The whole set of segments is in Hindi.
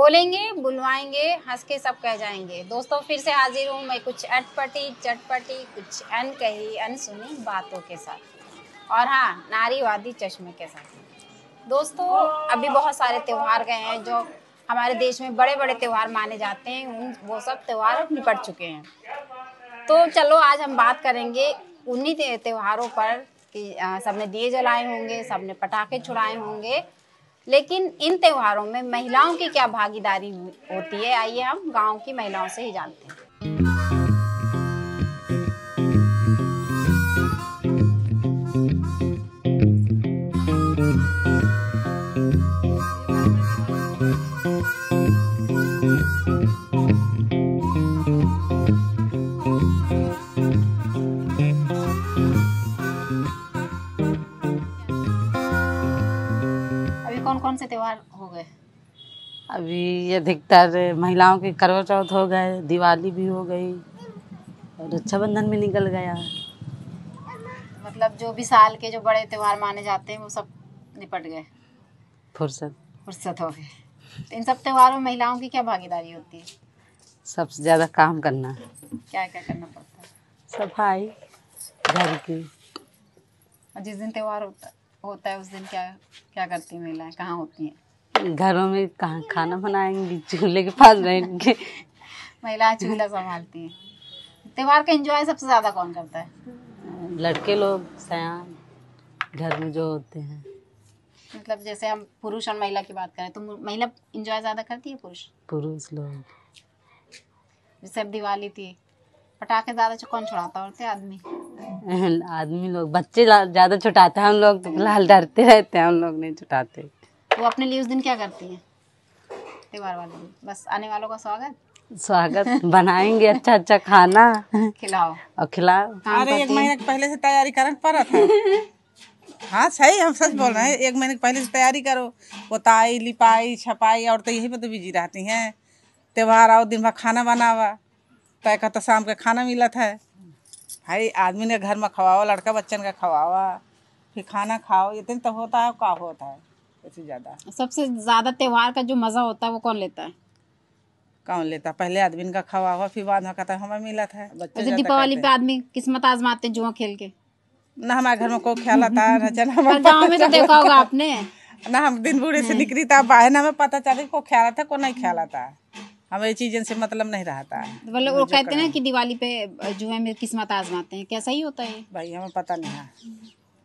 बोलेंगे, बुलवाएंगे, हंस के सब कह जाएंगे। दोस्तों फिर से हाजिर हूँ मैं कुछ अटपटी चटपटी कुछ अनकही अनसुनी बातों के साथ और हाँ नारीवादी चश्मे के साथ। दोस्तों अभी बहुत सारे त्योहार गए हैं जो हमारे देश में बड़े बड़े त्योहार माने जाते हैं, उन वो सब त्योहार अब निपट चुके हैं। तो चलो आज हम बात करेंगे उन्हीं त्योहारों पर कि सबने दिए जलाए होंगे, सबने पटाखे छुड़ाए होंगे, लेकिन इन त्योहारों में महिलाओं की क्या भागीदारी होती है, आइए हम गांव की महिलाओं से ही जानते हैं। कौन कौन से त्योहार हो गए? अभी अधिकतर महिलाओं के करवा चौथ हो गए, दिवाली भी हो गई और रक्षाबंधन भी निकल गया। मतलब जो भी साल के जो बड़े त्योहार माने जाते हैं वो सब निपट गए, फुर्सत हो गए। तो इन सब त्योहारों में महिलाओं की क्या भागीदारी होती है? सबसे ज्यादा काम करना। क्या क्या करना पड़ता है? सफाई घर की। और जिस दिन त्योहार होता है उस दिन क्या क्या करती हैं महिलाएं, कहाँ होती हैं? घरों में कहाँ खाना बनाएंगी, चूल्हे के पास बैठेंगे। महिलाएं चूल्हा संभालती हैं। त्योहार का एंजॉय सबसे ज्यादा कौन करता है? लड़के लोग, सयान घर में जो होते हैं। मतलब जैसे हम पुरुष और महिला की बात करें तो महिला एंजॉय ज्यादा करती है, पुरुष लोग। जैसे अब दिवाली थी, पटाखे ज्यादा कौन छुड़ाता होते? आदमी लोग, बच्चे ज्यादा छुटाते हैं, हम लोग तो फिलहाल डरते रहते हैं, हम लोग नहीं छुटाते। तो अपने लिए उस दिन क्या करती हैं त्योहार वाले दिन? बस आने वालों का स्वागत बनाएंगे अच्छा अच्छा खाना खिलाओ और खिलाओ। अरे 1 महीने पहले से तैयारी करना पड़ा था। हाँ सही, हम सच बोल रहे हैं। 1 महीने पहले से तैयारी करो, पोताई लिपाई छपाई, और तो यही पे तो बिजी रहती हैं। त्योहार आओ दिन भर खाना बनावा, तय का तो शाम का खाना मिला था भाई। आदमी ने घर में खवाओ, लड़का बच्चन का खवावा, फिर खाना खाओ, इतने तो होता है। क्या होता है इससे ज्यादा? सबसे ज्यादा त्योहार का जो मजा होता है वो कौन लेता है? कौन लेता? पहले आदमी का खवावा, फिर बाद में कहता हमें मिला था। बच्चे दीपावली पे आदमी किस्मत आजमाते हैं जुआ खेल के। ना हमारे घर में कोई खेलता है गाँव में तो देखा होगा आपने ना। हम दिन बूढ़े से निकली था बाहर, ना हमें पता चले को खेला था को नहीं खेला था। हमें ये चीज़ों से मतलब नहीं रहता है। मतलब वो कहते हैं कि दिवाली पे जुए में किस्मत आजमाते हैं, क्या सही होता है? भाई हमें पता नहीं है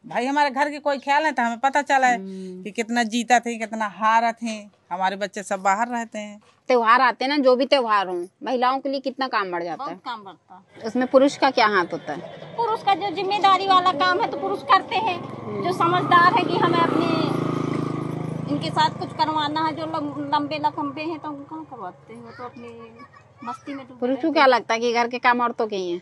भाई। हमारे घर के कोई ख्याल नहीं था, हमें पता चला है कि कितना जीता थे कितना हारा थे। हमारे बच्चे सब बाहर रहते हैं। त्योहार आते हैं ना, जो भी त्योहार हो, महिलाओं के लिए कितना काम बढ़ जाता है? बहुत काम बढ़ता है। उसमें पुरुष का क्या हाथ होता है? पुरुष का जो जिम्मेदारी वाला काम है तो पुरुष करते हैं। जो समझदार है कि हमें अपने इनके साथ कुछ करवाना है, जो लंबे लखम्बे हैं तो कहाँ करवाते हैं, वो तो अपनी मस्ती में। पुरुष को क्या लगता है कि घर के काम औरतों के ही हैं?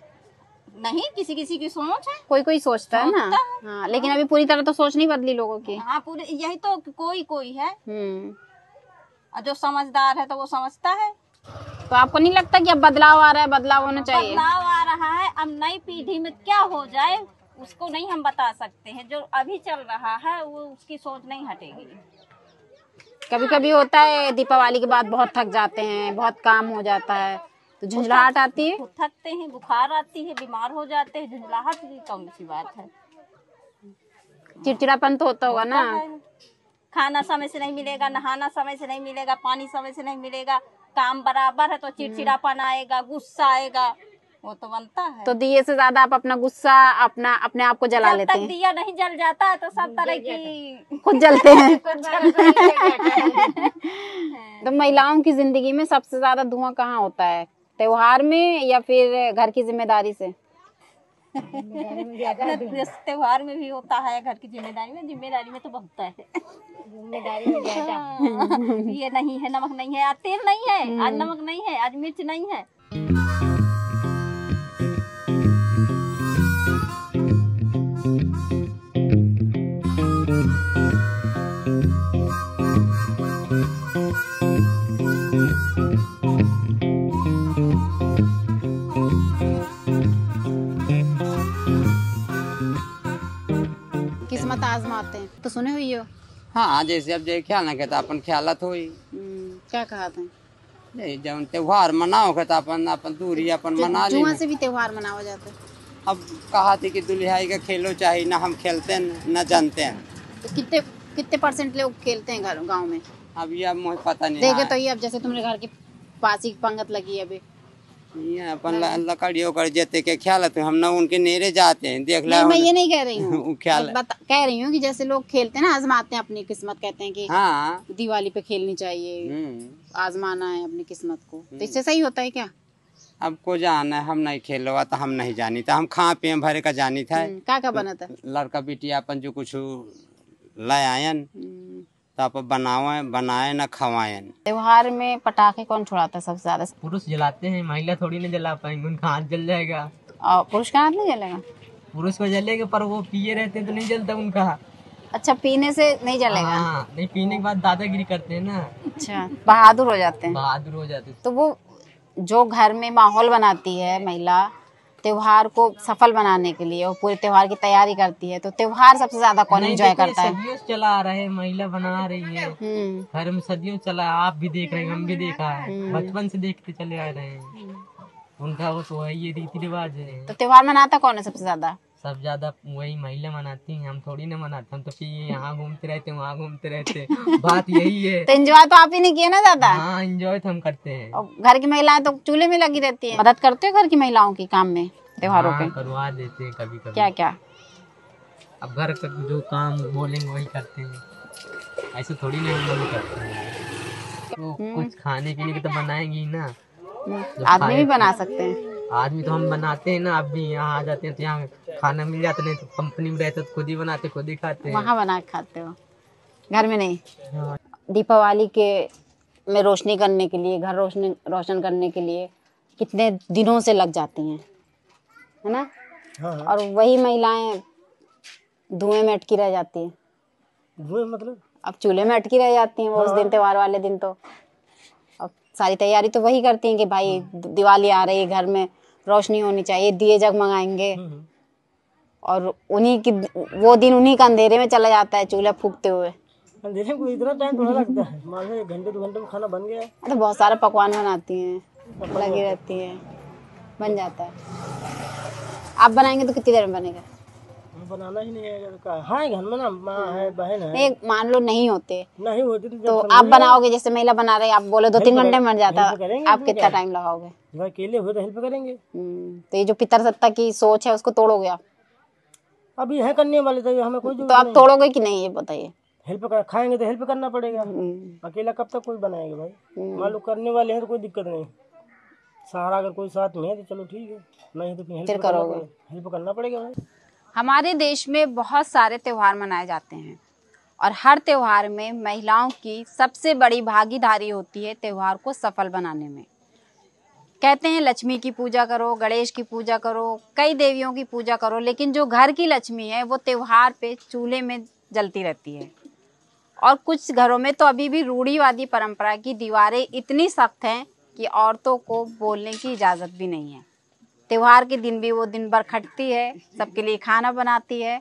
नहीं, किसी किसी की सोच है, कोई कोई सोचता है ना। हाँ, लेकिन अभी पूरी तरह तो सोच नहीं बदली लोगों की। हाँ पूरी, यही तो कोई कोई है और जो समझदार है तो वो समझता है। तो आपको नहीं लगता कि अब बदलाव आ रहा है? बदलाव होना चाहिए। बदलाव आ रहा है। अब नई पीढ़ी में क्या हो जाए उसको नहीं हम बता सकते हैं। जो अभी चल रहा है वो उसकी सोच नहीं हटेगी। कभी कभी होता है दीपावली के बाद बहुत थक जाते हैं, बहुत काम हो जाता है तो झुंझलाहट आती है। थकते हैं, बुखार आती है, बीमार हो जाते हैं। झुंझलाहट की कौन सी बात है? चिड़चिड़ापन तो होता होगा ना। खाना समय से नहीं मिलेगा, नहाना समय से नहीं मिलेगा, पानी समय से नहीं मिलेगा, काम बराबर है तो चिड़चिड़ापन आएगा, गुस्सा आएगा, वो तो बनता है। तो दिए से ज्यादा आप अपना गुस्सा अपने आप को जला लेते हैं। दिया नहीं जल जाता है तो सब तरह की खुद जलते हैं। तो महिलाओं की जिंदगी में सबसे ज्यादा धुआं कहाँ होता है? त्योहार में या फिर घर की जिम्मेदारी से? त्योहार में भी होता है, घर की जिम्मेदारी में तो बहुत है। जिम्मेदारी में ज्यादा। ये नहीं है, नमक नहीं है, आज तेल नहीं है, आज नमक नहीं है, आज मिर्च नहीं है। किस्मत आजमाते हैं तो सुने हुई हो? हाँ, जैसे अब जो ख्याल ना कहता अपन ख्यालत हो। क्या कहा था? ये जब त्योहार मनाओ के तो अपन अपन दूरी अपन मना जुआ ले। से भी त्योहार मनाया जाता है। अब कहा थी कि दुल्हाई का खेलो चाहिए ना, हम खेलते हैं न जानते हैं। तो कितने कितने % लोग खेलते हैं घर गाँव में? अब ये अब मुझे पता नहीं देखे है। तो ये अब जैसे तुम्हारे घर के पास ही पंगत लगी है अभी। ये अपन लकड़ियों कर जेते के ख्याल है, हम ना उनके नेरे जाते हैं देख नहीं, ला। मैं ये नहीं कह रही हूँ। वो ख्याल है। कह रही हूँ कि जैसे लोग खेलते हैं ना, आजमाते हैं अपनी किस्मत, कहते हैं कि हाँ दिवाली पे खेलनी चाहिए, आजमाना है अपनी किस्मत को, तो इससे सही होता है क्या? अब को जाना है, हम नहीं खेलो तो हम नहीं जानी था, हम खा पिए भरे का जानी था। क्या बना था? लड़का बेटिया अपन जो कुछ लाए आयन तो आप बनाए ना खवाएं। त्योहार में पटाखे कौन छुड़ाता है सबसे ज्यादा? पुरुष जलाते हैं, महिला थोड़ी नहीं जला पाएंगे, उनका हाथ जल जाएगा। और पुरुष का हाथ नहीं जलेगा? पुरुष को जलेगा पर वो पिए रहते हैं तो नहीं जलता उनका। अच्छा, पीने से नहीं जलेगा? हाँ, नहीं पीने के बाद दादागिरी करते हैं ना। अच्छा, बहादुर हो जाते हैं। बहादुर हो जाते हैं। तो वो जो घर में माहौल बनाती है महिला त्योहार को सफल बनाने के लिए, वो पूरे त्योहार की तैयारी करती है, तो त्योहार सबसे ज्यादा कौन एंजॉय करता है? सदियों से चला आ रहा है, महिला बना रही है घर में, सदियों चला। आप भी देख रहे हैं, हम भी देखा है, बचपन से देखते चले आ रहे हैं। उनका वो तो है, ये रीति रिवाज है। तो त्योहार मनाता कौन है सबसे ज्यादा? सब ज्यादा वही महिला मनाती हैं, हम थोड़ी ना मनाते। हम तो यहाँ घूमते रहते हैं, वहाँ घूमते रहते हैं, बात यही है। तो एंजॉय तो आप ही नहीं किया ना ज्यादा? हाँ, एंजॉय तो हम करते हैं। और घर की महिलाएं तो चूल्हे में लगी रहती है। मदद करते हो घर की महिलाओं की काम में त्योहारों पे? करवा देते हैं कभी कभी। क्या क्या? अब घर का जो काम बोलेंगे वही करते हैं, ऐसे थोड़ी नहीं हम लोग करते हैं। तो कुछ खाने के लिए तो बनाएंगे ही ना। आदमी भी बना सकते हैं। आदमी तो हम बनाते हैं ना। अब भी यहाँ आ जाते हैं तो यहाँ खाना मिल जाता, नहीं तो कंपनी में रहते तो खुद ही बनाते, खुद ही खाते हैं। वहाँ बना के खाते हो, घर में नहीं? दीपावली के में रोशनी करने के लिए, घर रोशन करने के लिए कितने दिनों से लग जाती हैं, है ना? हाँ। और वही महिलाएं धुएं में अटकी रह जाती हैं। धुएं मतलब? अब चूल्हे में अटकी रह जाती हैं वो उस दिन, त्योहार वाले दिन। तो अब सारी तैयारी तो वही करती हैं कि भाई दिवाली आ रही है, घर में रोशनी होनी चाहिए, दिए जगमगाएंगे। और उन्हीं की वो दिन उन्हीं का अंधेरे में चला जाता है, चूल्हा फूकते हुए। अंधेरे में इतना टाइम थोड़ा लगता है, मान लो 1 घंटे 2 घंटे में खाना बन गया। तो बहुत सारे पकवान बनाती हैं, लगी रहती हैं, बन जाता है। आप बनाएंगे तो कितनी देर में बनेगा? बनाना ही नहीं है। हाँ, घर में ना माँ है, बहन है। एक मान लो नहीं होते नहीं होती तो आप बनाओगे, जैसे महिला बना रही, आप बोले 2-3 घंटे में बन जाता, आप कितना टाइम लगाओगे? जब अकेले हुए तो हेल्प करेंगे। तो ये जो पितर सत्ता की सोच है उसको तोड़ोगे आप? अभी है करने वाले तो हमें कोई तो आप तोड़ोगे कि नहीं, ये बताइए। हेल्प खाएंगे तो हेल्प करना पड़ेगा। अकेला कब तक कोई बनाएगा भाई? मान लो करने वाले हैं तो कोई दिक्कत नहीं, सहारा अगर कोई साथ में है तो चलो ठीक है, नहीं तो फिर करोगे, हेल्प करना पड़ेगा भाई। हमारे देश में बहुत सारे त्योहार मनाए जाते हैं और हर त्योहार में महिलाओं की सबसे बड़ी भागीदारी होती है त्योहार को सफल बनाने में। कहते हैं लक्ष्मी की पूजा करो, गणेश की पूजा करो, कई देवियों की पूजा करो, लेकिन जो घर की लक्ष्मी है वो त्योहार पे चूल्हे में जलती रहती है। और कुछ घरों में तो अभी भी रूढ़िवादी परंपरा की दीवारें इतनी सख्त हैं कि औरतों को बोलने की इजाज़त भी नहीं है। त्योहार के दिन भी वो दिन भर खटती है, सबके लिए खाना बनाती है।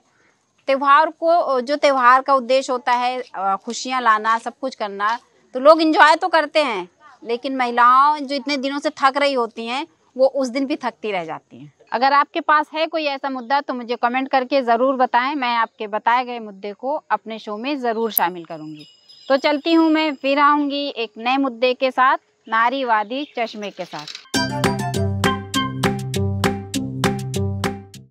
त्योहार को, जो त्योहार का उद्देश्य होता है खुशियाँ लाना, सब कुछ करना, तो लोग एंजॉय तो करते हैं, लेकिन महिलाओं जो इतने दिनों से थक रही होती हैं वो उस दिन भी थकती रह जाती हैं। अगर आपके पास है कोई ऐसा मुद्दा तो मुझे कमेंट करके ज़रूर बताएं, मैं आपके बताए गए मुद्दे को अपने शो में ज़रूर शामिल करूँगी। तो चलती हूँ, मैं फिर आऊँगी एक नए मुद्दे के साथ, नारीवादी चश्मे के साथ।